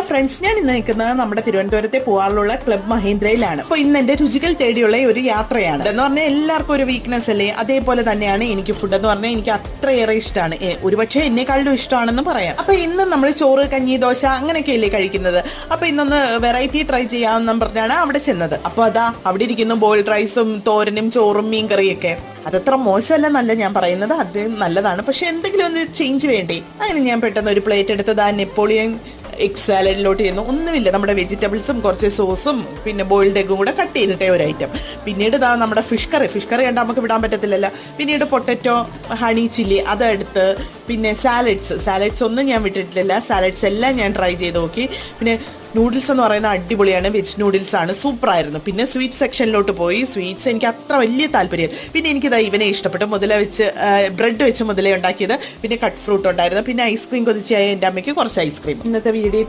Friends, ഞാൻ ഇന്ന് നിൽക്കുന്നത് നമ്മുടെ തിരുവനന്തപുരത്തെ പൂവാറിലുള്ള ക്ലബ് മഹീന്ദ്രയിലാണ്. അപ്പൊ ഇന്ന് എന്റെ രുചികൾ തേടിയുള്ള ഒരു യാത്രയാണ്. എന്ന് പറഞ്ഞാൽ എല്ലാവർക്കും ഒരു വീക്ക്നെസ് അല്ലേ, അതേപോലെ തന്നെയാണ് എനിക്ക് ഫുഡ് എന്ന് പറഞ്ഞാൽ എനിക്ക് അത്രയേറെ ഇഷ്ടമാണ്. ഒരുപക്ഷെ എന്നെക്കാളും ഇഷ്ടമാണെന്ന് പറയാം. അപ്പൊ ഇന്ന് നമ്മൾ ചോറ്, കഞ്ഞി, ദോശ അങ്ങനെയൊക്കെയല്ലേ കഴിക്കുന്നത്. അപ്പൊ ഇന്നൊന്ന് വെറൈറ്റി ട്രൈ ചെയ്യാമെന്നും പറഞ്ഞാണ് അവിടെ ചെന്നത്. അപ്പൊ അതാ അവിടെ ഇരിക്കുന്നു ബോയിൽഡ് റൈസും തോരനും ചോറും മീൻകറിയൊക്കെ. അതത്ര മോശമല്ലെന്നല്ല ഞാൻ പറയുന്നത്, അത് നല്ലതാണ്. പക്ഷെ എന്തെങ്കിലും ഒന്ന് ചേഞ്ച് വേണ്ടേ. അങ്ങനെ ഞാൻ പെട്ടെന്ന് ഒരു പ്ലേറ്റ് എടുത്തത് ആ നെപ്പോളിയൻ എഗ് സാലഡിലോട്ട് ചെയ്യുന്നു. ഒന്നുമില്ല, നമ്മുടെ വെജിറ്റബിൾസും കുറച്ച് സോസും പിന്നെ ബോയിൽഡ് എഗും കൂടെ കട്ട് ചെയ്തിട്ടേ ഒരു ഐറ്റം. പിന്നീട് ഇതാ നമ്മുടെ ഫിഷ് കറി കണ്ട് നമുക്ക് വിടാൻ പറ്റത്തില്ലല്ലോ. പിന്നീട് പൊട്ടറ്റോ ഹണി ചില്ലി അതെടുത്ത്, പിന്നെ സാലഡ്സ് ഒന്നും ഞാൻ വിട്ടിട്ടില്ല. സാലഡ്സ് എല്ലാം ഞാൻ ട്രൈ ചെയ്ത് നോക്കി. പിന്നെ നൂഡിൽസ് എന്ന് പറയുന്നത് അടിപൊളിയാണ്, വെജ് നൂഡിൽസ് ആണ്, സൂപ്പർ ആയിരുന്നു. പിന്നെ സ്വീറ്റ് സെക്ഷനിലോട്ട് പോയി. സ്വീറ്റ്സ് എനിക്ക് അത്ര വലിയ താല്പര്യം. പിന്നെ എനിക്കിതാ ഇവനെ ഇഷ്ടപ്പെട്ടു. ബ്രെഡ് വെച്ച് മുതലേ ഉണ്ടാക്കിയത്. പിന്നെ കട്ട് ഫ്രൂട്ട് ഉണ്ടായിരുന്നു. പിന്നെ ഐസ്ക്രീം കൊതിച്ചായ എൻ്റെ അമ്മയ്ക്ക് കുറച്ച് ഐസ്ക്രീം. ഇന്നത്തെ വീഡിയോ